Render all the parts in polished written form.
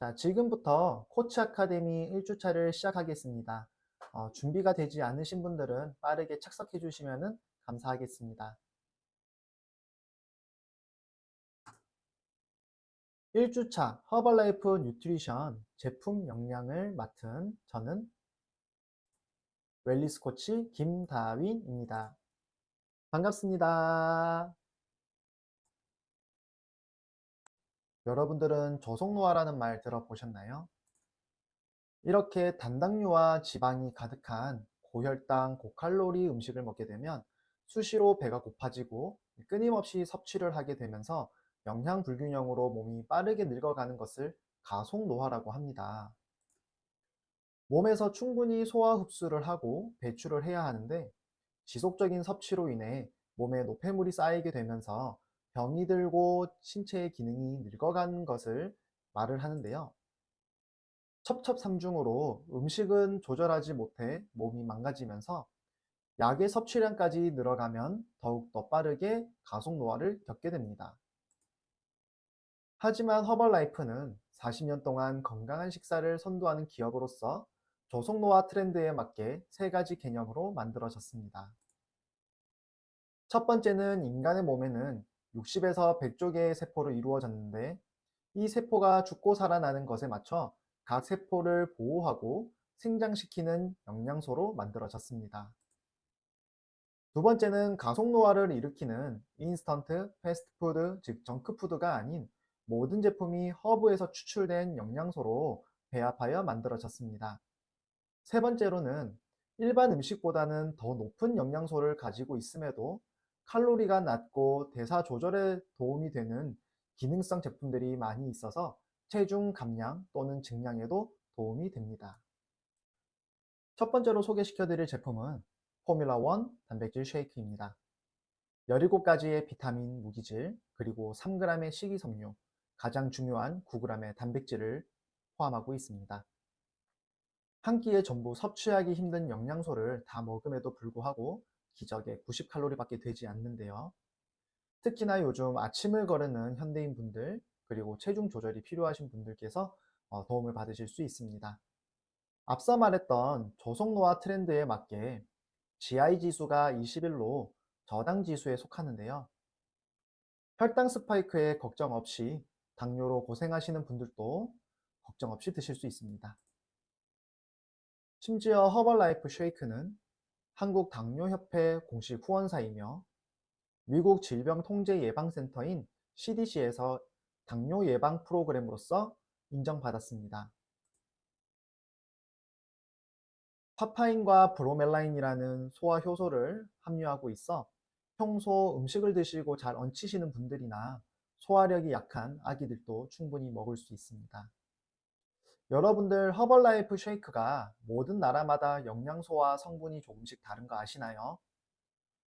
자, 지금부터 코치 아카데미 1주차를 시작하겠습니다. 준비가 되지 않으신 분들은 빠르게 착석해 주시면 감사하겠습니다. 1주차 허벌라이프 뉴트리션 제품 역량을 맡은 저는 웰리스 코치 김다윈입니다. 반갑습니다. 여러분들은 조속노화라는 말 들어보셨나요? 이렇게 단당류와 지방이 가득한 고혈당, 고칼로리 음식을 먹게 되면 수시로 배가 고파지고 끊임없이 섭취를 하게 되면서 영양 불균형으로 몸이 빠르게 늙어가는 것을 가속노화라고 합니다. 몸에서 충분히 소화 흡수를 하고 배출을 해야 하는데 지속적인 섭취로 인해 몸에 노폐물이 쌓이게 되면서 병이 들고 신체의 기능이 늙어가는 것을 말을 하는데요. 첩첩산중으로 음식은 조절하지 못해 몸이 망가지면서 약의 섭취량까지 늘어가면 더욱더 빠르게 가속 노화를 겪게 됩니다. 하지만 허벌라이프는 40년 동안 건강한 식사를 선도하는 기업으로서 조속 노화 트렌드에 맞게 세 가지 개념으로 만들어졌습니다. 첫 번째는 인간의 몸에는 60에서 100조 개의 세포로 이루어졌는데 이 세포가 죽고 살아나는 것에 맞춰 각 세포를 보호하고 생장시키는 영양소로 만들어졌습니다. 두 번째는 가속노화를 일으키는 인스턴트 패스트푸드, 즉 정크푸드가 아닌 모든 제품이 허브에서 추출된 영양소로 배합하여 만들어졌습니다. 세 번째로는 일반 음식보다는 더 높은 영양소를 가지고 있음에도 칼로리가 낮고 대사 조절에 도움이 되는 기능성 제품들이 많이 있어서 체중 감량 또는 증량에도 도움이 됩니다. 첫 번째로 소개시켜 드릴 제품은 포뮬라 1 단백질 쉐이크입니다. 17가지의 비타민, 무기질, 그리고 3g의 식이섬유, 가장 중요한 9g의 단백질을 포함하고 있습니다. 한 끼에 전부 섭취하기 힘든 영양소를 다 먹음에도 불구하고 기적의 90칼로리밖에 되지 않는데요. 특히나 요즘 아침을 거르는 현대인 분들, 그리고 체중 조절이 필요하신 분들께서 도움을 받으실 수 있습니다. 앞서 말했던 조속노화 트렌드에 맞게 GI 지수가 21로 저당 지수에 속하는데요. 혈당 스파이크에 걱정 없이 당뇨로 고생하시는 분들도 걱정 없이 드실 수 있습니다. 심지어 허벌라이프 쉐이크는 한국 당뇨협회 공식 후원사이며 미국 질병통제예방센터인 CDC에서 당뇨 예방 프로그램으로서 인정받았습니다. 파파인과 브로멜라인이라는 소화 효소를 함유하고 있어 평소 음식을 드시고 잘 얹히시는 분들이나 소화력이 약한 아기들도 충분히 먹을 수 있습니다. 여러분들 허벌라이프 쉐이크가 모든 나라마다 영양소와 성분이 조금씩 다른 거 아시나요?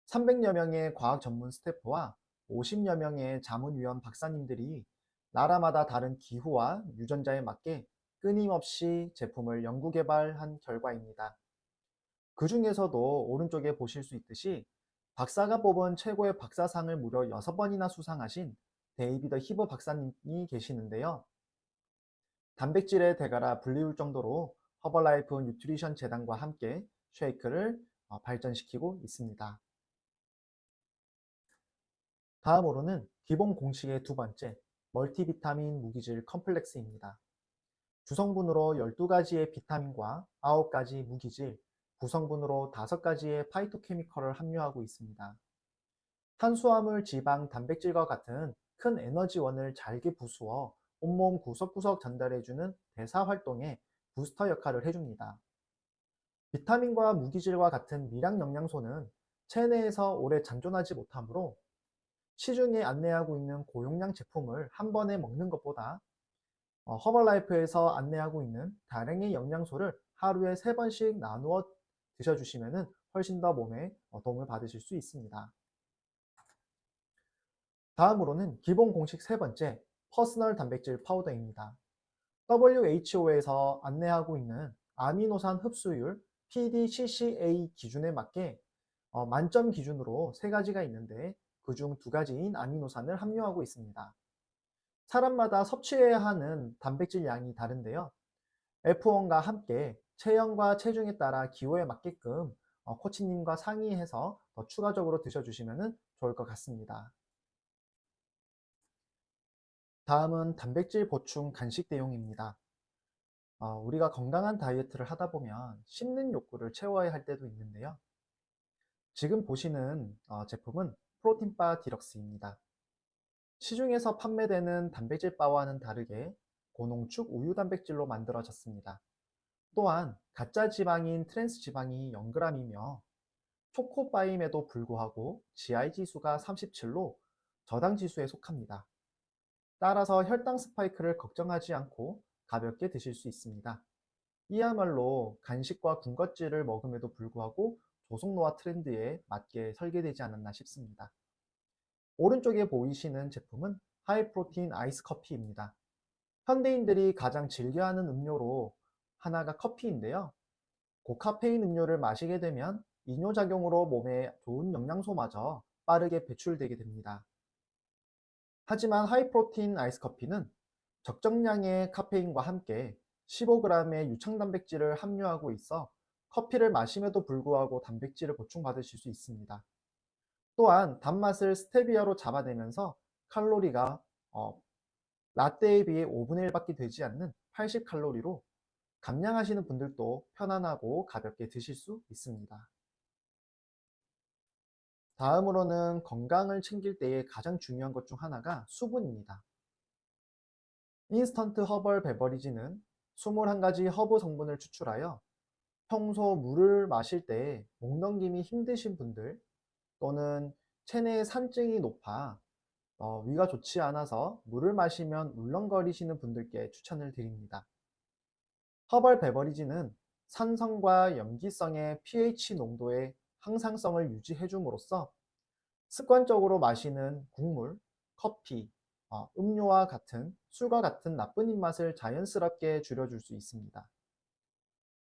300여 명의 과학 전문 스태프와 50여 명의 자문위원 박사님들이 나라마다 다른 기후와 유전자에 맞게 끊임없이 제품을 연구 개발한 결과입니다. 그 중에서도 오른쪽에 보실 수 있듯이 박사가 뽑은 최고의 박사상을 무려 6번이나 수상하신 데이비드 히버 박사님이 계시는데요. 단백질의 대가라 불리울 정도로 허벌라이프 뉴트리션 재단과 함께 쉐이크를 발전시키고 있습니다. 다음으로는 기본 공식의 두 번째, 멀티비타민 무기질 컴플렉스입니다. 주성분으로 12가지의 비타민과 9가지 무기질, 구성분으로 5가지의 파이토케미컬을 함유하고 있습니다. 탄수화물, 지방, 단백질과 같은 큰 에너지원을 잘게 부수어 온몸 구석구석 전달해주는 대사 활동에 부스터 역할을 해줍니다. 비타민과 무기질과 같은 미량 영양소는 체내에서 오래 잔존하지 못하므로 시중에 안내하고 있는 고용량 제품을 한 번에 먹는 것보다 허벌라이프에서 안내하고 있는 다량의 영양소를 하루에 3번씩 나누어 드셔주시면 훨씬 더 몸에 도움을 받으실 수 있습니다. 다음으로는 기본 공식 세 번째, 퍼스널 단백질 파우더입니다. WHO에서 안내하고 있는 아미노산 흡수율 PDCCA 기준에 맞게 만점 기준으로 3가지가 있는데 그중 2가지인 아미노산을 함유하고 있습니다. 사람마다 섭취해야 하는 단백질 양이 다른데요. F1과 함께 체형과 체중에 따라 기호에 맞게끔 코치님과 상의해서 더 추가적으로 드셔주시면 좋을 것 같습니다. 다음은 단백질 보충 간식 대용입니다. 우리가 건강한 다이어트를 하다 보면 씹는 욕구를 채워야 할 때도 있는데요. 지금 보시는 제품은 프로틴바 디럭스입니다. 시중에서 판매되는 단백질 바와는 다르게 고농축 우유 단백질로 만들어졌습니다. 또한 가짜 지방인 트랜스 지방이 0g이며 초코바임에도 불구하고 GI 지수가 37로 저당 지수에 속합니다. 따라서 혈당 스파이크를 걱정하지 않고 가볍게 드실 수 있습니다. 이야말로 간식과 군것질을 먹음에도 불구하고 조성노화 트렌드에 맞게 설계되지 않았나 싶습니다. 오른쪽에 보이시는 제품은 하이프로틴 아이스 커피입니다. 현대인들이 가장 즐겨하는 음료로 하나가 커피인데요. 고카페인 음료를 마시게 되면 이뇨작용으로 몸에 좋은 영양소마저 빠르게 배출되게 됩니다. 하지만 하이프로틴 아이스 커피는 적정량의 카페인과 함께 15g의 유청단백질을 함유하고 있어 커피를 마심에도 불구하고 단백질을 보충받으실 수 있습니다. 또한 단맛을 스테비아로 잡아내면서 칼로리가 라떼에 비해 5분의 1밖에 되지 않는 80칼로리로 감량하시는 분들도 편안하고 가볍게 드실 수 있습니다. 다음으로는 건강을 챙길 때의 가장 중요한 것 중 하나가 수분입니다. 인스턴트 허벌 베버리지는 21가지 허브 성분을 추출하여 평소 물을 마실 때 목 넘김이 힘드신 분들 또는 체내 산증이 높아 위가 좋지 않아서 물을 마시면 울렁거리시는 분들께 추천을 드립니다. 허벌 베버리지는 산성과 염기성의 pH 농도의 항상성을 유지해 줌으로써 습관적으로 마시는 국물, 커피, 음료와 같은 술과 같은 나쁜 입맛을 자연스럽게 줄여줄 수 있습니다.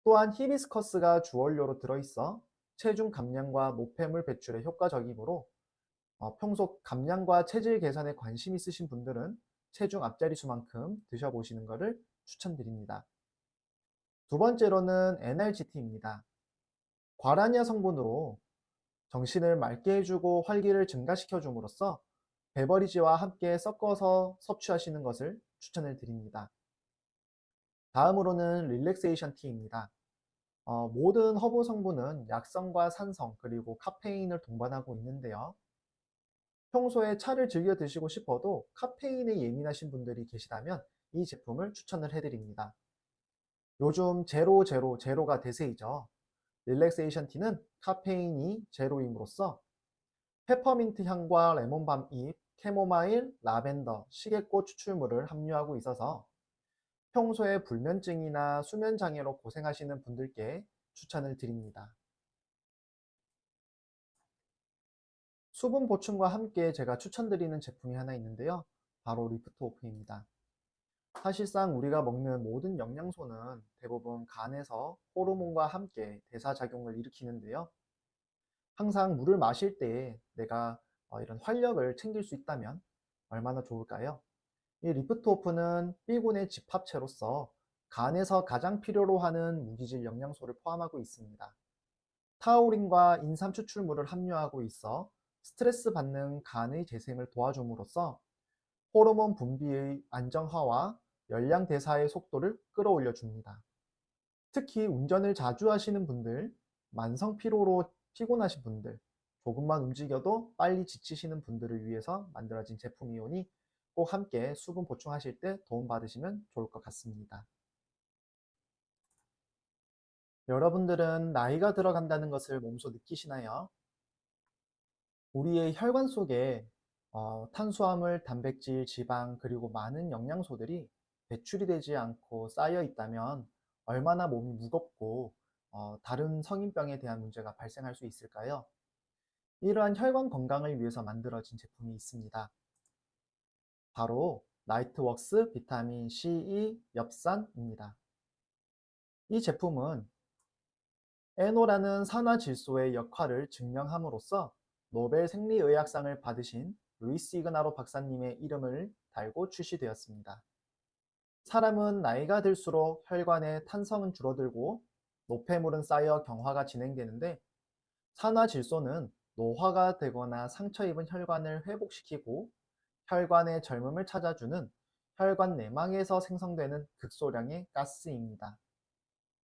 또한 히비스커스가 주원료로 들어있어 체중 감량과 노폐물 배출에 효과적이므로 평소 감량과 체질 개선에 관심 있으신 분들은 체중 앞자리 수만큼 드셔보시는 것을 추천드립니다. 두 번째로는 NRGT입니다. 과라니아 성분으로 정신을 맑게 해주고 활기를 증가시켜 줌으로써 베버리지와 함께 섞어서 섭취하시는 것을 추천을 드립니다. 다음으로는 릴렉세이션 티입니다. 모든 허브 성분은 약성과 산성 그리고 카페인을 동반하고 있는데요. 평소에 차를 즐겨 드시고 싶어도 카페인에 예민하신 분들이 계시다면 이 제품을 추천을 해드립니다. 요즘 제로가 대세이죠. 릴렉세이션 티는 카페인이 제로임으로써 페퍼민트 향과 레몬밤 잎, 캐모마일, 라벤더, 시계꽃 추출물을 함유하고 있어서 평소에 불면증이나 수면 장애로 고생하시는 분들께 추천을 드립니다. 수분 보충과 함께 제가 추천드리는 제품이 하나 있는데요. 바로 리프트 오프입니다. 사실상 우리가 먹는 모든 영양소는 대부분 간에서 호르몬과 함께 대사작용을 일으키는데요. 항상 물을 마실 때 내가 이런 활력을 챙길 수 있다면 얼마나 좋을까요? 이 리프트오프는 B군의 집합체로서 간에서 가장 필요로 하는 무기질 영양소를 포함하고 있습니다. 타우린과 인삼 추출물을 함유하고 있어 스트레스 받는 간의 재생을 도와줌으로써 호르몬 분비의 안정화와 열량 대사의 속도를 끌어올려 줍니다. 특히 운전을 자주 하시는 분들, 만성 피로로 피곤하신 분들, 조금만 움직여도 빨리 지치시는 분들을 위해서 만들어진 제품이오니 꼭 함께 수분 보충하실 때 도움 받으시면 좋을 것 같습니다. 여러분들은 나이가 들어간다는 것을 몸소 느끼시나요? 우리의 혈관 속에 탄수화물, 단백질, 지방, 그리고 많은 영양소들이 배출이 되지 않고 쌓여 있다면 얼마나 몸이 무겁고 다른 성인병에 대한 문제가 발생할 수 있을까요? 이러한 혈관 건강을 위해서 만들어진 제품이 있습니다. 바로 나이트웍스 비타민 C2 엽산입니다. 이 제품은 에노라는 산화질소의 역할을 증명함으로써 노벨 생리의학상을 받으신 루이스 이그나로 박사님의 이름을 달고 출시되었습니다. 사람은 나이가 들수록 혈관의 탄성은 줄어들고 노폐물은 쌓여 경화가 진행되는데, 산화질소는 노화가 되거나 상처 입은 혈관을 회복시키고 혈관의 젊음을 찾아주는 혈관 내막에서 생성되는 극소량의 가스입니다.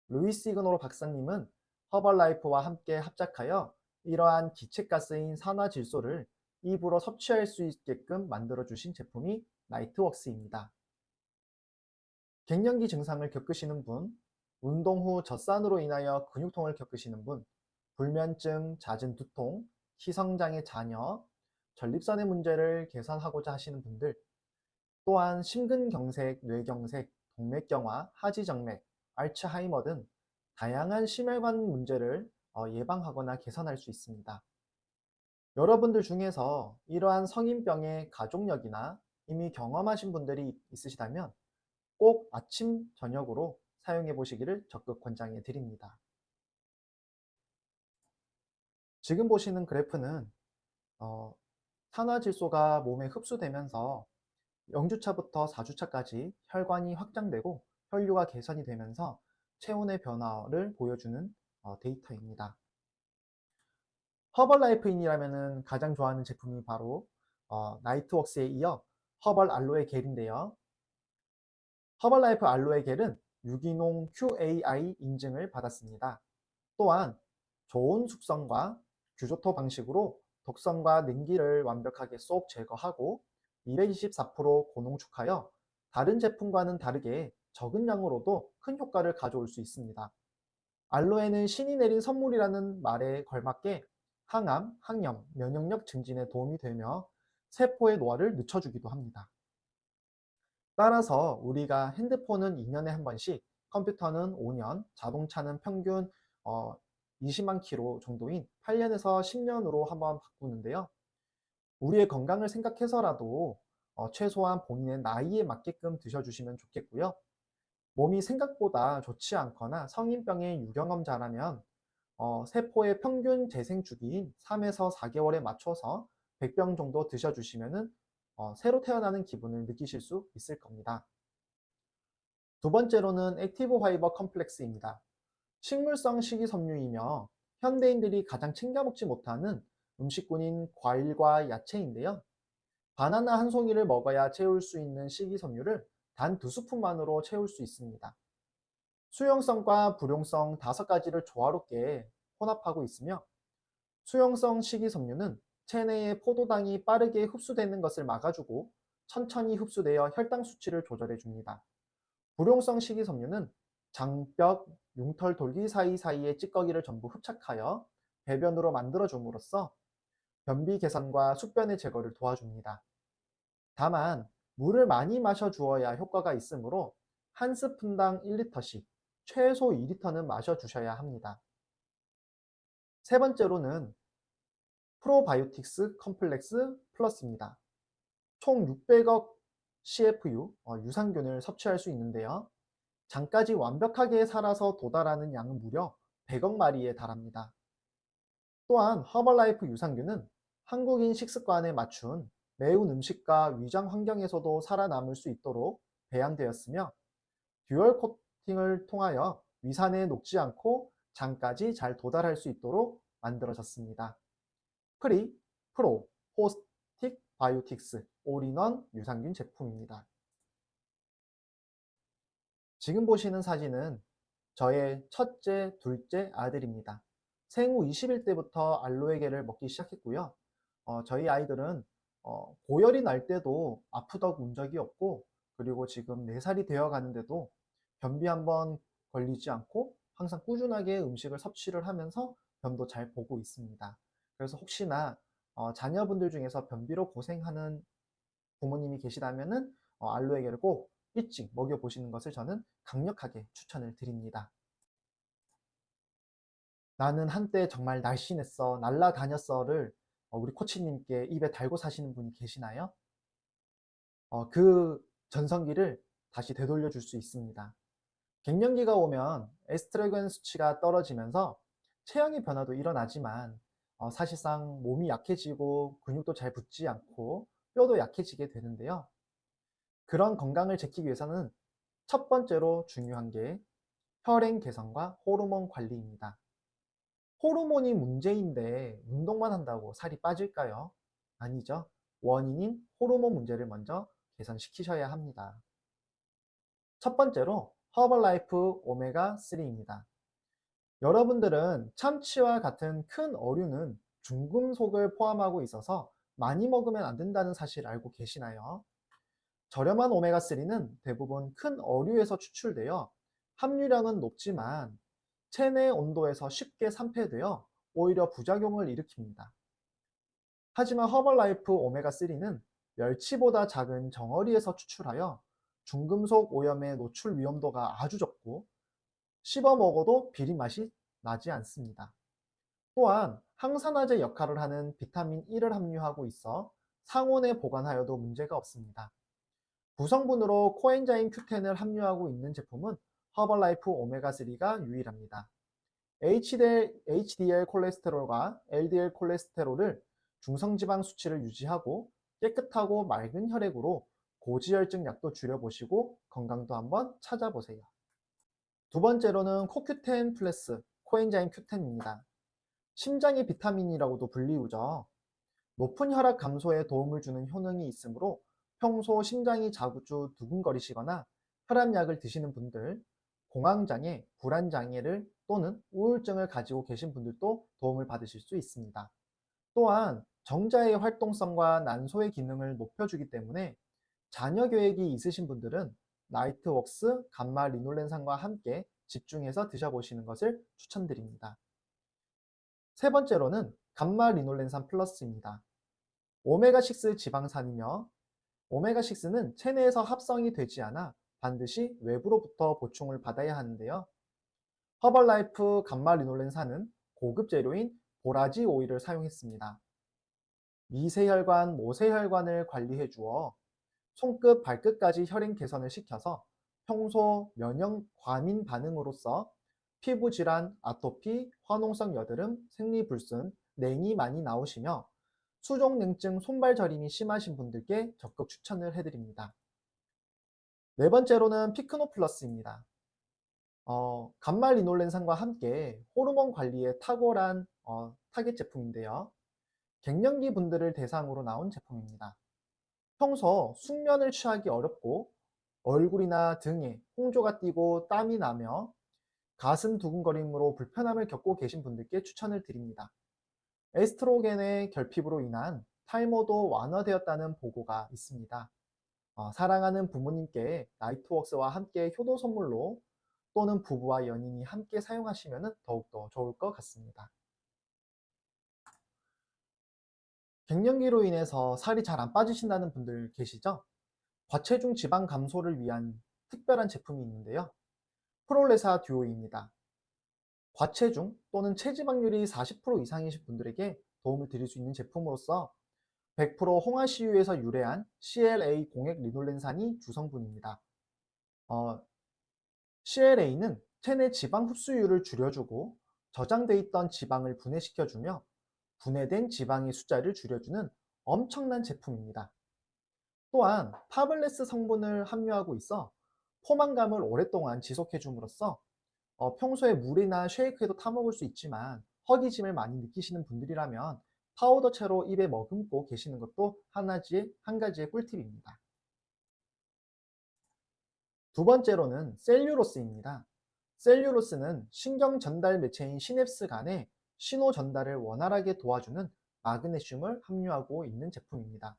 루이스 이그노로 박사님은 허벌라이프와 함께 합작하여 이러한 기체가스인 산화질소를 입으로 섭취할 수 있게끔 만들어주신 제품이 나이트웍스입니다. 갱년기 증상을 겪으시는 분, 운동 후 젖산으로 인하여 근육통을 겪으시는 분, 불면증, 잦은 두통, 희성장애 자녀, 전립선의 문제를 개선하고자 하시는 분들, 또한 심근경색, 뇌경색, 동맥경화, 하지정맥, 알츠하이머 등 다양한 심혈관 문제를 예방하거나 개선할 수 있습니다. 여러분들 중에서 이러한 성인병의 가족력이나 이미 경험하신 분들이 있으시다면 꼭 아침, 저녁으로 사용해 보시기를 적극 권장해 드립니다. 지금 보시는 그래프는 산화질소가 몸에 흡수되면서 0주차부터 4주차까지 혈관이 확장되고 혈류가 개선이 되면서 체온의 변화를 보여주는 데이터입니다. 허벌라이프인이라면 가장 좋아하는 제품이 바로 나이트웍스에 이어 허벌 알로에 겔인데요. 허벌라이프 알로에 겔은 유기농 QAI 인증을 받았습니다. 또한 좋은 숙성과 규조토 방식으로 독성과 냉기를 완벽하게 쏙 제거하고 224% 고농축하여 다른 제품과는 다르게 적은 양으로도 큰 효과를 가져올 수 있습니다. 알로에는 신이 내린 선물이라는 말에 걸맞게 항암, 항염, 면역력 증진에 도움이 되며 세포의 노화를 늦춰주기도 합니다. 따라서 우리가 핸드폰은 2년에 한 번씩, 컴퓨터는 5년, 자동차는 평균 20만 킬로 정도인 8년에서 10년으로 한번 바꾸는데요. 우리의 건강을 생각해서라도 최소한 본인의 나이에 맞게끔 드셔주시면 좋겠고요. 몸이 생각보다 좋지 않거나 성인병의 유경험자라면 세포의 평균 재생 주기인 3에서 4개월에 맞춰서 100병 정도 드셔주시면 새로 태어나는 기분을 느끼실 수 있을 겁니다. 두 번째로는 액티브 파이버 컴플렉스입니다. 식물성 식이섬유이며 현대인들이 가장 챙겨 먹지 못하는 음식군인 과일과 야채인데요. 바나나 한 송이를 먹어야 채울 수 있는 식이섬유를 단 2스푼만으로 채울 수 있습니다. 수용성과 불용성 5가지를 조화롭게 혼합하고 있으며, 수용성 식이섬유는 체내의 포도당이 빠르게 흡수되는 것을 막아주고 천천히 흡수되어 혈당 수치를 조절해 줍니다. 불용성 식이섬유는 장벽, 융털 돌기 사이사이의 찌꺼기를 전부 흡착하여 배변으로 만들어 줌으로써 변비 개선과 숙변의 제거를 도와줍니다. 다만 물을 많이 마셔 주어야 효과가 있으므로 한 스푼당 1리터씩 최소 2리터는 마셔 주셔야 합니다. 세 번째로는 프로바이오틱스 컴플렉스 플러스입니다. 총 600억 CFU 유산균을 섭취할 수 있는데요. 장까지 완벽하게 살아서 도달하는 양은 무려 100억 마리에 달합니다. 또한 허벌라이프 유산균은 한국인 식습관에 맞춘 매운 음식과 위장 환경에서도 살아남을 수 있도록 배양되었으며, 듀얼 코팅을 통하여 위산에 녹지 않고 장까지 잘 도달할 수 있도록 만들어졌습니다. 프로, 호스틱 바이오틱스 올인원 유산균 제품입니다. 지금 보시는 사진은 저의 첫째, 둘째 아들입니다. 생후 20일 때부터 알로에겔을 먹기 시작했고요. 저희 아이들은 고열이 날 때도 아프다고 운 적이 없고, 그리고 지금 4살이 되어 가는데도 변비 한번 걸리지 않고 항상 꾸준하게 음식을 섭취를 하면서 변도 잘 보고 있습니다. 그래서 혹시나 자녀분들 중에서 변비로 고생하는 부모님이 계시다면은 알로에겔을 꼭 일찍 먹여보시는 것을 저는 강력하게 추천을 드립니다. 나는 한때 정말 날씬했어, 날라다녔어를 우리 코치님께 입에 달고 사시는 분이 계시나요? 그 전성기를 다시 되돌려 줄 수 있습니다. 갱년기가 오면 에스트로겐 수치가 떨어지면서 체형의 변화도 일어나지만 사실상 몸이 약해지고 근육도 잘 붙지 않고 뼈도 약해지게 되는데요. 그런 건강을 지키기 위해서는 첫 번째로 중요한 게 혈행 개선과 호르몬 관리입니다. 호르몬이 문제인데 운동만 한다고 살이 빠질까요? 아니죠. 원인인 호르몬 문제를 먼저 개선시키셔야 합니다. 첫 번째로 허벌라이프 오메가3입니다. 여러분들은 참치와 같은 큰 어류는 중금속을 포함하고 있어서 많이 먹으면 안 된다는 사실 알고 계시나요? 저렴한 오메가3는 대부분 큰 어류에서 추출되어 함유량은 높지만 체내 온도에서 쉽게 산패되어 오히려 부작용을 일으킵니다. 하지만 허벌라이프 오메가3는 멸치보다 작은 정어리에서 추출하여 중금속 오염의 노출 위험도가 아주 적고 씹어 먹어도 비린 맛이 나지 않습니다. 또한 항산화제 역할을 하는 비타민 E를 함유하고 있어 상온에 보관하여도 문제가 없습니다. 구성분으로 코엔자임 Q10을 함유하고 있는 제품은 허벌라이프 오메가3가 유일합니다. HDL 콜레스테롤과 LDL 콜레스테롤을 중성지방 수치를 유지하고 깨끗하고 맑은 혈액으로 고지혈증 약도 줄여보시고 건강도 한번 찾아보세요. 두 번째로는 코큐10 플러스 코엔자임 Q10입니다. 심장의 비타민이라고도 불리우죠. 높은 혈압 감소에 도움을 주는 효능이 있으므로 평소 심장이 자주 두근거리시거나 혈압약을 드시는 분들, 공황장애, 불안장애를 또는 우울증을 가지고 계신 분들도 도움을 받으실 수 있습니다. 또한 정자의 활동성과 난소의 기능을 높여주기 때문에 자녀 계획이 있으신 분들은 나이트웍스 감마 리놀렌산과 함께 집중해서 드셔보시는 것을 추천드립니다. 세 번째로는 감마 리놀렌산 플러스입니다. 오메가6 지방산이며 오메가6는 체내에서 합성이 되지 않아 반드시 외부로부터 보충을 받아야 하는데요. 허벌라이프 감마 리놀렌산은 고급 재료인 보라지 오일을 사용했습니다. 미세혈관, 모세혈관을 관리해 주어 손끝, 발끝까지 혈행 개선을 시켜서 평소 면역 과민 반응으로서 피부 질환, 아토피, 화농성 여드름, 생리불순, 냉이 많이 나오시며 수족냉증, 손발 저림이 심하신 분들께 적극 추천을 해드립니다. 네 번째로는 피크노 플러스입니다. 감마 리놀렌산과 함께 호르몬 관리에 탁월한 타겟 제품인데요. 갱년기 분들을 대상으로 나온 제품입니다. 평소 숙면을 취하기 어렵고 얼굴이나 등에 홍조가 띄고 땀이 나며 가슴 두근거림으로 불편함을 겪고 계신 분들께 추천을 드립니다. 에스트로겐의 결핍으로 인한 탈모도 완화되었다는 보고가 있습니다. 사랑하는 부모님께 나이트웍스와 함께 효도 선물로 또는 부부와 연인이 함께 사용하시면 더욱더 좋을 것 같습니다. 갱년기로 인해서 살이 잘 안 빠지신다는 분들 계시죠? 과체중 지방 감소를 위한 특별한 제품이 있는데요. 프롤레사 듀오입니다. 과체중 또는 체지방률이 40% 이상이신 분들에게 도움을 드릴 수 있는 제품으로서 100% 홍화씨유에서 유래한 CLA 공액 리놀렌산이 주성분입니다. CLA는 체내 지방 흡수율을 줄여주고 저장돼 있던 지방을 분해시켜주며 분해된 지방의 숫자를 줄여주는 엄청난 제품입니다. 또한 파블레스 성분을 함유하고 있어 포만감을 오랫동안 지속해 줌으로써 평소에 물이나 쉐이크에도 타먹을 수 있지만 허기짐을 많이 느끼시는 분들이라면 파우더채로 입에 머금고 계시는 것도 한 가지의 꿀팁입니다. 두 번째로는 셀룰로스입니다. 셀룰로스는 신경 전달 매체인 시냅스 간의 신호 전달을 원활하게 도와주는 마그네슘을 함유하고 있는 제품입니다.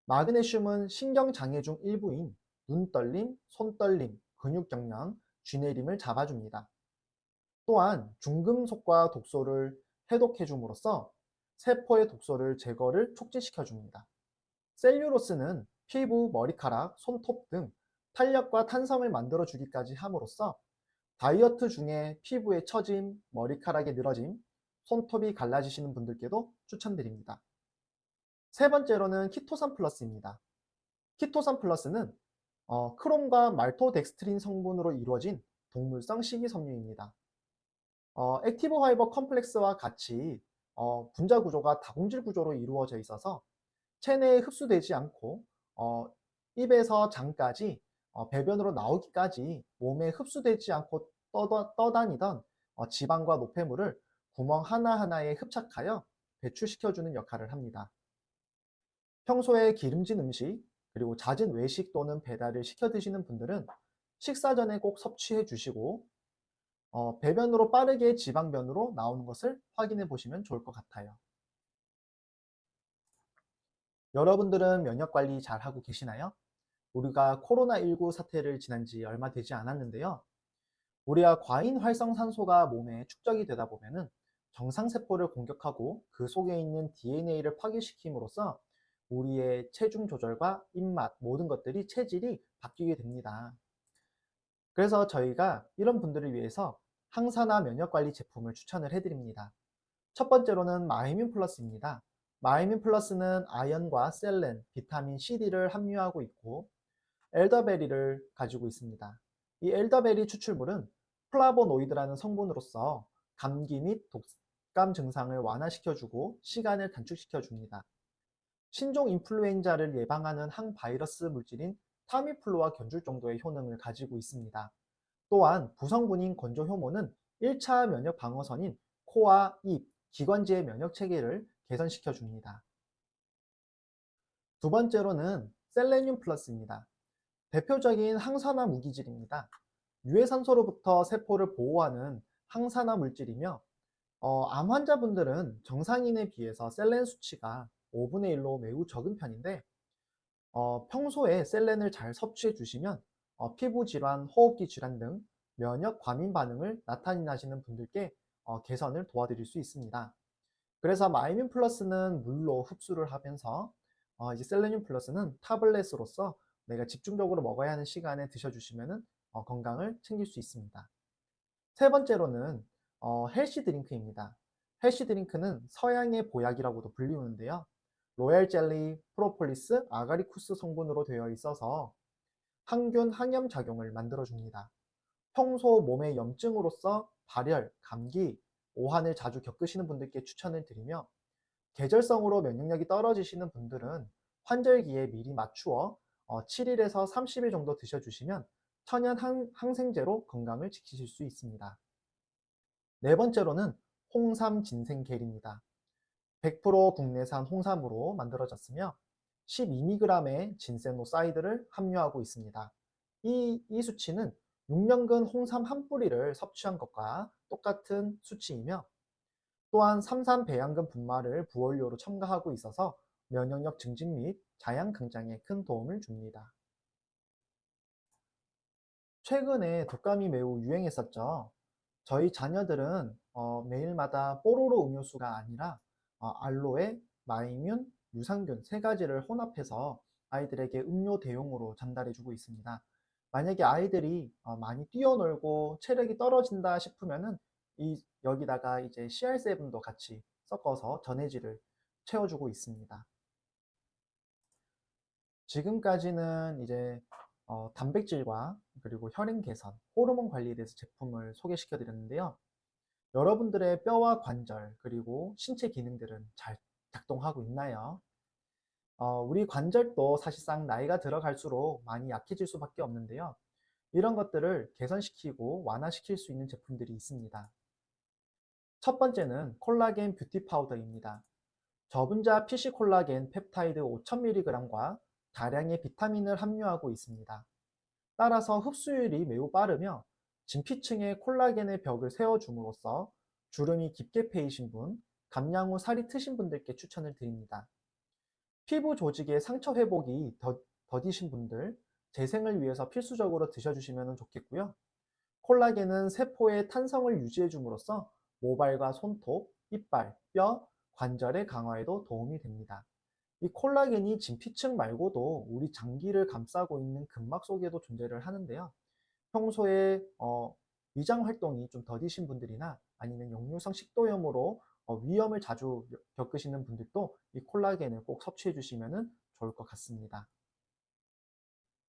마그네슘은 신경장애 중 일부인 눈떨림, 손떨림, 근육경련, 쥐내림을 잡아줍니다. 또한 중금속과 독소를 해독해 줌으로써 세포의 독소를 제거를 촉진시켜 줍니다. 셀룰로스는 피부, 머리카락, 손톱 등 탄력과 탄성을 만들어 주기까지 함으로써 다이어트 중에 피부에 처짐, 머리카락이 늘어짐, 손톱이 갈라지시는 분들께도 추천드립니다. 세 번째로는 키토산 플러스입니다. 키토산 플러스는 크롬과 말토덱스트린 성분으로 이루어진 동물성 식이섬유입니다. 액티브 파이버 컴플렉스와 같이 분자 구조가 다공질 구조로 이루어져 있어서 체내에 흡수되지 않고 입에서 장까지 배변으로 나오기까지 몸에 흡수되지 않고 떠다니던 지방과 노폐물을 구멍 하나하나에 흡착하여 배출시켜주는 역할을 합니다. 평소에 기름진 음식, 그리고 잦은 외식 또는 배달을 시켜 드시는 분들은 식사 전에 꼭 섭취해 주시고 배변으로 빠르게 지방변으로 나오는 것을 확인해 보시면 좋을 것 같아요. 여러분들은 면역 관리 잘 하고 계시나요? 우리가 코로나19 사태를 지난 지 얼마 되지 않았는데요. 우리가 과잉 활성산소가 몸에 축적이 되다 보면은 정상세포를 공격하고 그 속에 있는 DNA를 파괴시킴으로써 우리의 체중 조절과 입맛, 모든 것들이 체질이 바뀌게 됩니다. 그래서 저희가 이런 분들을 위해서 항산화 면역관리 제품을 추천을 해드립니다. 첫 번째로는 마이민 플러스입니다. 마이민 플러스는 아연과 셀렌, 비타민 CD를 함유하고 있고 엘더베리를 가지고 있습니다. 이 엘더베리 추출물은 플라보노이드라는 성분으로서 감기 및 독감 증상을 완화시켜주고 시간을 단축시켜줍니다. 신종 인플루엔자를 예방하는 항바이러스 물질인 타미플루와 견줄 정도의 효능을 가지고 있습니다. 또한 부성분인 건조 효모는 1차 면역 방어선인 코와 입, 기관지의 면역 체계를 개선시켜 줍니다. 두 번째로는 셀레늄 플러스입니다. 대표적인 항산화 무기질입니다. 유해산소로부터 세포를 보호하는 항산화 물질이며 암 환자분들은 정상인에 비해서 셀렌 수치가 5분의 1로 매우 적은 편인데 평소에 셀렌을 잘 섭취해 주시면 피부 질환, 호흡기 질환 등 면역 과민 반응을 나타내시는 분들께 개선을 도와드릴 수 있습니다. 그래서 마이민 플러스는 물로 흡수를 하면서 이제 셀레늄 플러스는 타블렛으로서 내가 집중적으로 먹어야 하는 시간에 드셔주시면 건강을 챙길 수 있습니다. 세 번째로는 헬시 드링크입니다. 헬시 드링크는 서양의 보약이라고도 불리우는데요. 로얄 젤리, 프로폴리스, 아가리쿠스 성분으로 되어 있어서 항균, 항염 작용을 만들어줍니다. 평소 몸의 염증으로서 발열, 감기, 오한을 자주 겪으시는 분들께 추천을 드리며 계절성으로 면역력이 떨어지시는 분들은 환절기에 미리 맞추어 7일에서 30일 정도 드셔주시면 천연 항생제로 건강을 지키실 수 있습니다. 네 번째로는 홍삼 진생겔입니다. 100% 국내산 홍삼으로 만들어졌으며 12mg의 진세노사이드를 함유하고 있습니다. 이 수치는 6년근 홍삼 한 뿌리를 섭취한 것과 똑같은 수치이며 또한 삼삼배양근 분말을 부원료로 첨가하고 있어서 면역력 증진 및 자양 강장에 큰 도움을 줍니다. 최근에 독감이 매우 유행했었죠. 저희 자녀들은 매일마다 뽀로로 음료수가 아니라 알로에, 마이뮨, 유산균 세 가지를 혼합해서 아이들에게 음료 대용으로 전달해 주고 있습니다. 만약에 아이들이 많이 뛰어놀고 체력이 떨어진다 싶으면은 여기다가 이제 CR7도 같이 섞어서 전해질을 채워주고 있습니다. 지금까지는 이제 단백질과 그리고 혈행 개선, 호르몬 관리에 대해서 제품을 소개시켜 드렸는데요. 여러분들의 뼈와 관절, 그리고 신체 기능들은 잘 작동하고 있나요? 우리 관절도 사실상 나이가 들어갈수록 많이 약해질 수밖에 없는데요. 이런 것들을 개선시키고 완화시킬 수 있는 제품들이 있습니다. 첫 번째는 콜라겐 뷰티 파우더입니다. 저분자 PC 콜라겐 펩타이드 5000mg과 다량의 비타민을 함유하고 있습니다. 따라서 흡수율이 매우 빠르며 진피층에 콜라겐의 벽을 세워줌으로써 주름이 깊게 패이신 분, 감량 후 살이 트신 분들께 추천을 드립니다. 피부 조직의 상처 회복이 더디신 분들, 재생을 위해서 필수적으로 드셔주시면 좋겠고요. 콜라겐은 세포의 탄성을 유지해 줌으로써 모발과 손톱, 이빨, 뼈, 관절의 강화에도 도움이 됩니다. 이 콜라겐이 진피층 말고도 우리 장기를 감싸고 있는 근막 속에도 존재를 하는데요. 평소에 위장 활동이 좀 더디신 분들이나 아니면 역류성 식도염으로 위염을 자주 겪으시는 분들도 이 콜라겐을 꼭 섭취해 주시면 좋을 것 같습니다.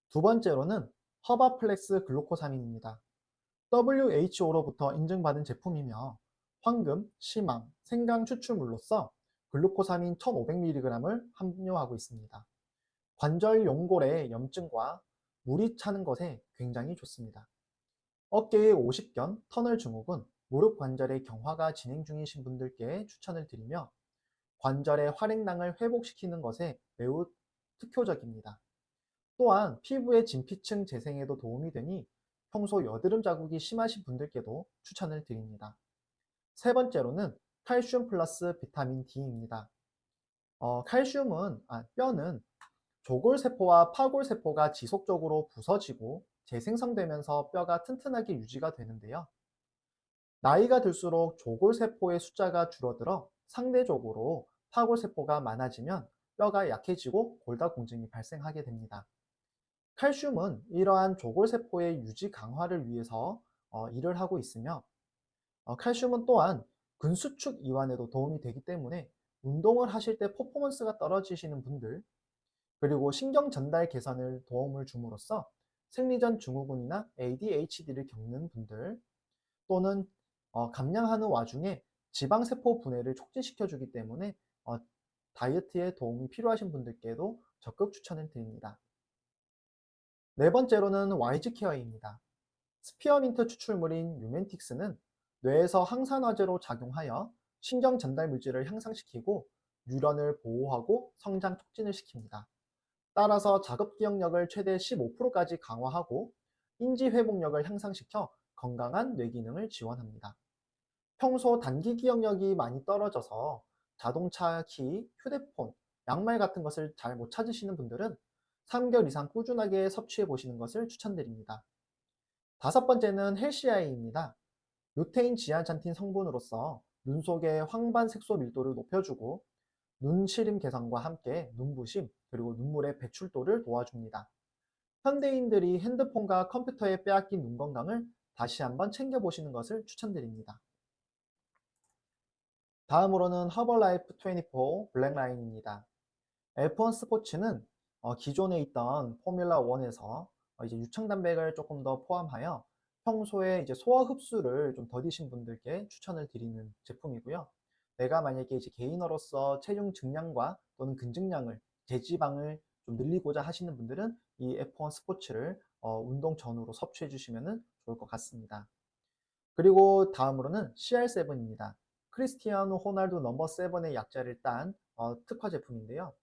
두 번째로는 허바플렉스 글루코사민입니다. WHO로부터 인증받은 제품이며 황금, 시망, 생강 추출물로서 글루코사민 1500mg을 함유하고 있습니다. 관절 연골의 염증과 물이 차는 것에 굉장히 좋습니다. 어깨의 오십견, 터널 증후군, 무릎 관절의 경화가 진행 중이신 분들께 추천을 드리며 관절의 활액량을 회복시키는 것에 매우 특효적입니다. 또한 피부의 진피층 재생에도 도움이 되니 평소 여드름 자국이 심하신 분들께도 추천을 드립니다. 세 번째로는 칼슘 플러스 비타민 D입니다. 뼈는 조골세포와 파골세포가 지속적으로 부서지고 재생성되면서 뼈가 튼튼하게 유지가 되는데요. 나이가 들수록 조골세포의 숫자가 줄어들어 상대적으로 파골세포가 많아지면 뼈가 약해지고 골다공증이 발생하게 됩니다. 칼슘은 이러한 조골세포의 유지 강화를 위해서 일을 하고 있으며 칼슘은 또한 근수축 이완에도 도움이 되기 때문에 운동을 하실 때 퍼포먼스가 떨어지시는 분들, 그리고 신경 전달 개선을 도움을 줌으로써 생리전 증후군이나 ADHD를 겪는 분들, 또는 감량하는 와중에 지방세포 분해를 촉진시켜 주기 때문에 다이어트에 도움이 필요하신 분들께도 적극 추천을 드립니다. 네 번째로는 YG 케어입니다. 스피어민트 추출물인 유멘틱스는 뇌에서 항산화제로 작용하여 신경 전달 물질을 향상시키고 뉴런을 보호하고 성장 촉진을 시킵니다. 따라서 작업 기억력을 최대 15%까지 강화하고 인지 회복력을 향상시켜 건강한 뇌 기능을 지원합니다. 평소 단기 기억력이 많이 떨어져서 자동차 키, 휴대폰, 양말 같은 것을 잘 못 찾으시는 분들은 3개월 이상 꾸준하게 섭취해 보시는 것을 추천드립니다. 다섯 번째는 헬시아이입니다. 루테인 지아잔틴 성분으로서 눈 속의 황반 색소 밀도를 높여주고 눈 시림 개선과 함께 눈부심 그리고 눈물의 배출도를 도와줍니다. 현대인들이 핸드폰과 컴퓨터에 빼앗긴 눈 건강을 다시 한번 챙겨보시는 것을 추천드립니다. 다음으로는 허벌라이프 24 블랙라인입니다. F1 스포츠는 기존에 있던 포뮬러 1에서 이제 유청단백을 조금 더 포함하여 평소에 이제 소화 흡수를 좀 더디신 분들께 추천을 드리는 제품이고요. 내가 만약에 이제 개인으로서 체중 증량과 또는 근증량을 제지방을 좀 늘리고자 하시는 분들은 이 F1 스포츠를 운동 전후로 섭취해 주시면 좋을 것 같습니다. 그리고 다음으로는 CR7입니다. 크리스티아노 호날두 넘버 7의 약자를 딴 특화 제품인데요.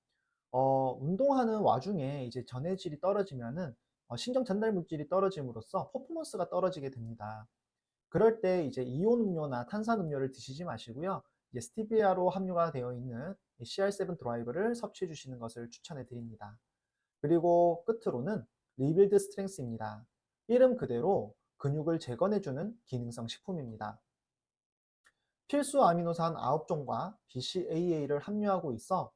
운동하는 와중에 이제 전해질이 떨어지면은 신경 전달 물질이 떨어짐으로써 퍼포먼스가 떨어지게 됩니다. 그럴 때 이제 이온 음료나 탄산 음료를 드시지 마시고요. 이제 스티비아로 함유가 되어 있는 CR7 드라이브를 섭취해 주시는 것을 추천해 드립니다. 그리고 끝으로는 리빌드 스트렝스입니다. 이름 그대로 근육을 재건해주는 기능성 식품입니다. 필수 아미노산 9종과 BCAA를 함유하고 있어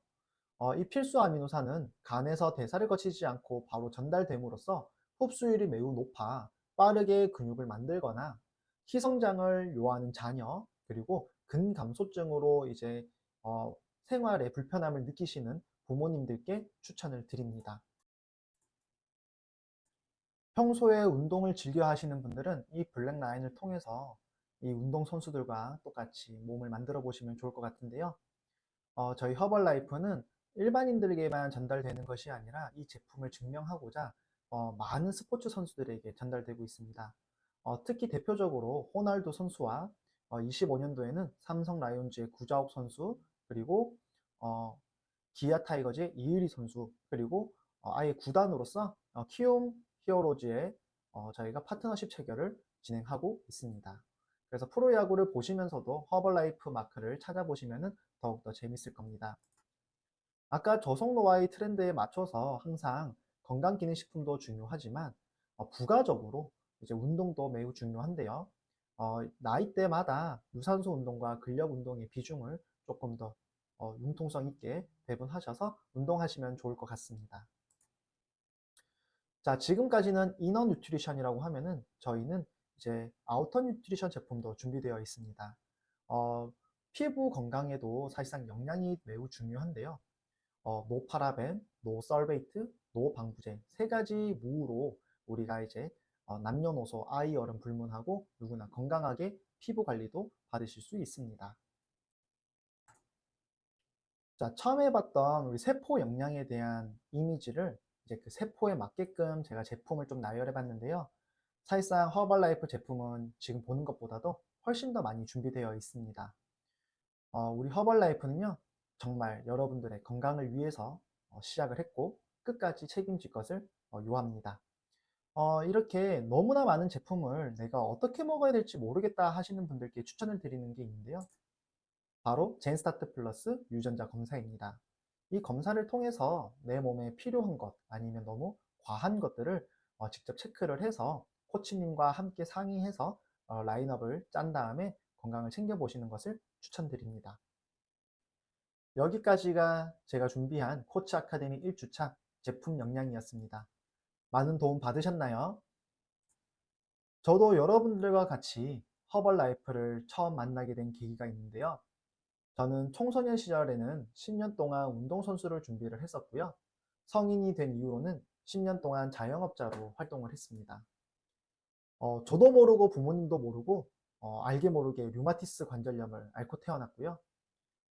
이 필수 아미노산은 간에서 대사를 거치지 않고 바로 전달됨으로써 흡수율이 매우 높아 빠르게 근육을 만들거나 희성장을 요하는 자녀, 그리고 근감소증으로 이제 생활에 불편함을 느끼시는 부모님들께 추천을 드립니다. 평소에 운동을 즐겨 하시는 분들은 이 블랙라인을 통해서 이 운동선수들과 똑같이 몸을 만들어 보시면 좋을 것 같은데요. 저희 허벌라이프는 일반인들에게만 전달되는 것이 아니라 이 제품을 증명하고자 많은 스포츠 선수들에게 전달되고 있습니다. 특히 대표적으로 호날두 선수와 25년도에는 삼성 라이온즈의 구자욱 선수, 그리고 기아 타이거즈의 이의리 선수, 그리고 아예 구단으로서 키움 히어로즈의 저희가 파트너십 체결을 진행하고 있습니다. 그래서 프로야구를 보시면서도 허벌라이프 마크를 찾아보시면 더욱더 재밌을 겁니다. 아까 저속노화의 트렌드에 맞춰서 항상 건강기능식품도 중요하지만 부가적으로 이제 운동도 매우 중요한데요. 나이대마다 유산소 운동과 근력 운동의 비중을 조금 더 융통성 있게 배분하셔서 운동하시면 좋을 것 같습니다. 자, 지금까지는 이너 뉴트리션이라고 하면은 저희는 이제 아우터 뉴트리션 제품도 준비되어 있습니다. 어, 피부 건강에도 사실상 영양이 매우 중요한데요. 노파라벤, 노설베이트, 노방부제 세 가지 무로 우리가 이제 남녀노소 아이 어른 불문하고 누구나 건강하게 피부 관리도 받으실 수 있습니다. 자, 처음에 봤던 우리 세포 영양에 대한 이미지를 이제 그 세포에 맞게끔 제가 제품을 좀 나열해 봤는데요. 사실상 허벌라이프 제품은 지금 보는 것보다도 훨씬 더 많이 준비되어 있습니다. 우리 허벌라이프는요, 정말 여러분들의 건강을 위해서 시작을 했고 끝까지 책임질 것을 요합니다. 이렇게 너무나 많은 제품을 내가 어떻게 먹어야 될지 모르겠다 하시는 분들께 추천을 드리는 게 있는데요. 바로 젠스타트 플러스 유전자 검사입니다. 이 검사를 통해서 내 몸에 필요한 것 아니면 너무 과한 것들을 직접 체크를 해서 코치님과 함께 상의해서 라인업을 짠 다음에 건강을 챙겨보시는 것을 추천드립니다. 여기까지가 제가 준비한 코치 아카데미 1주차 제품 역량이었습니다. 많은 도움 받으셨나요? 저도 여러분들과 같이 허벌라이프를 처음 만나게 된 계기가 있는데요. 저는 청소년 시절에는 10년 동안 운동선수를 준비를 했었고요. 성인이 된 이후로는 10년 동안 자영업자로 활동을 했습니다. 저도 모르고 부모님도 모르고 알게 모르게 류마티스 관절염을 앓고 태어났고요.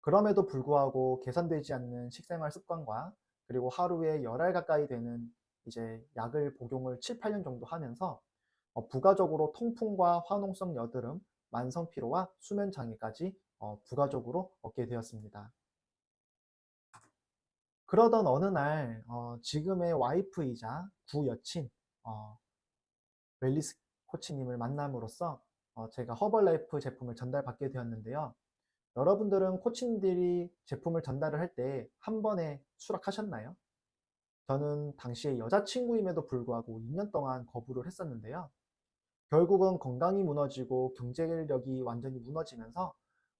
그럼에도 불구하고 개선되지 않는 식생활 습관과 그리고 하루에 10알 가까이 되는 이제 약을 복용을 7, 8년 정도 하면서 부가적으로 통풍과 화농성 여드름, 만성 피로와 수면 장애까지 부가적으로 얻게 되었습니다. 그러던 어느 날 지금의 와이프이자 구여친 어, 웰리스 코치님을 만남으로써 제가 허벌라이프 제품을 전달받게 되었는데요. 여러분들은 코치님들이 제품을 전달을 할 때 한 번에 수락하셨나요? 저는 당시에 여자친구임에도 불구하고 2년 동안 거부를 했었는데요. 결국은 건강이 무너지고 경제력이 완전히 무너지면서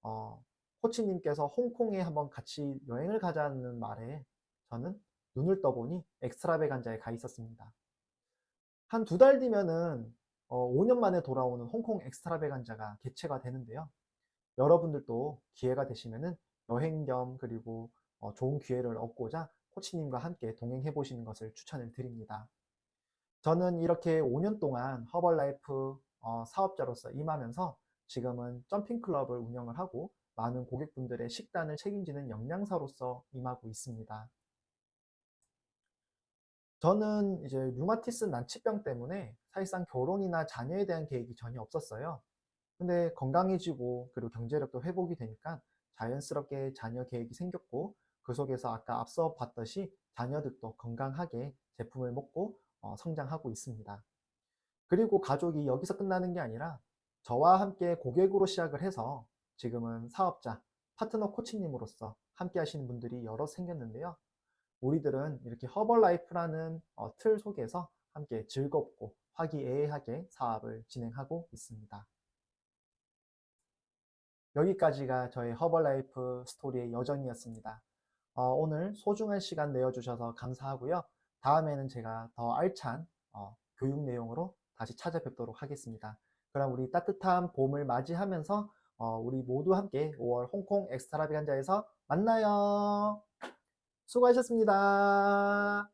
어, 코치님께서 홍콩에 한번 같이 여행을 가자는 말에 저는 눈을 떠보니 엑스트라베간자에 가 있었습니다. 한 두 달 뒤면은 5년 만에 돌아오는 홍콩 엑스트라베간자가 개최가 되는데요. 여러분들도 기회가 되시면은 여행 겸 그리고 좋은 기회를 얻고자 코치님과 함께 동행해 보시는 것을 추천을 드립니다. 저는 이렇게 5년 동안 허벌라이프 사업자로서 임하면서 지금은 점핑클럽을 운영을 하고 많은 고객분들의 식단을 책임지는 영양사로서 임하고 있습니다. 저는 이제 류마티스 난치병 때문에 사실상 결혼이나 자녀에 대한 계획이 전혀 없었어요. 근데 건강해지고 그리고 경제력도 회복이 되니까 자연스럽게 자녀 계획이 생겼고 그 속에서 아까 앞서 봤듯이 자녀들도 건강하게 제품을 먹고 성장하고 있습니다. 그리고 가족이 여기서 끝나는 게 아니라 저와 함께 고객으로 시작을 해서 지금은 사업자, 파트너 코치님으로서 함께 하시는 분들이 여러 생겼는데요. 우리들은 이렇게 허벌라이프라는 틀 속에서 함께 즐겁고 화기애애하게 사업을 진행하고 있습니다. 여기까지가 저의 허벌라이프 스토리의 여정이었습니다. 오늘 소중한 시간 내어주셔서 감사하고요. 다음에는 제가 더 알찬 교육 내용으로 다시 찾아뵙도록 하겠습니다. 그럼 우리 따뜻한 봄을 맞이하면서 우리 모두 함께 5월 홍콩 엑스트라비간자에서 만나요. 수고하셨습니다.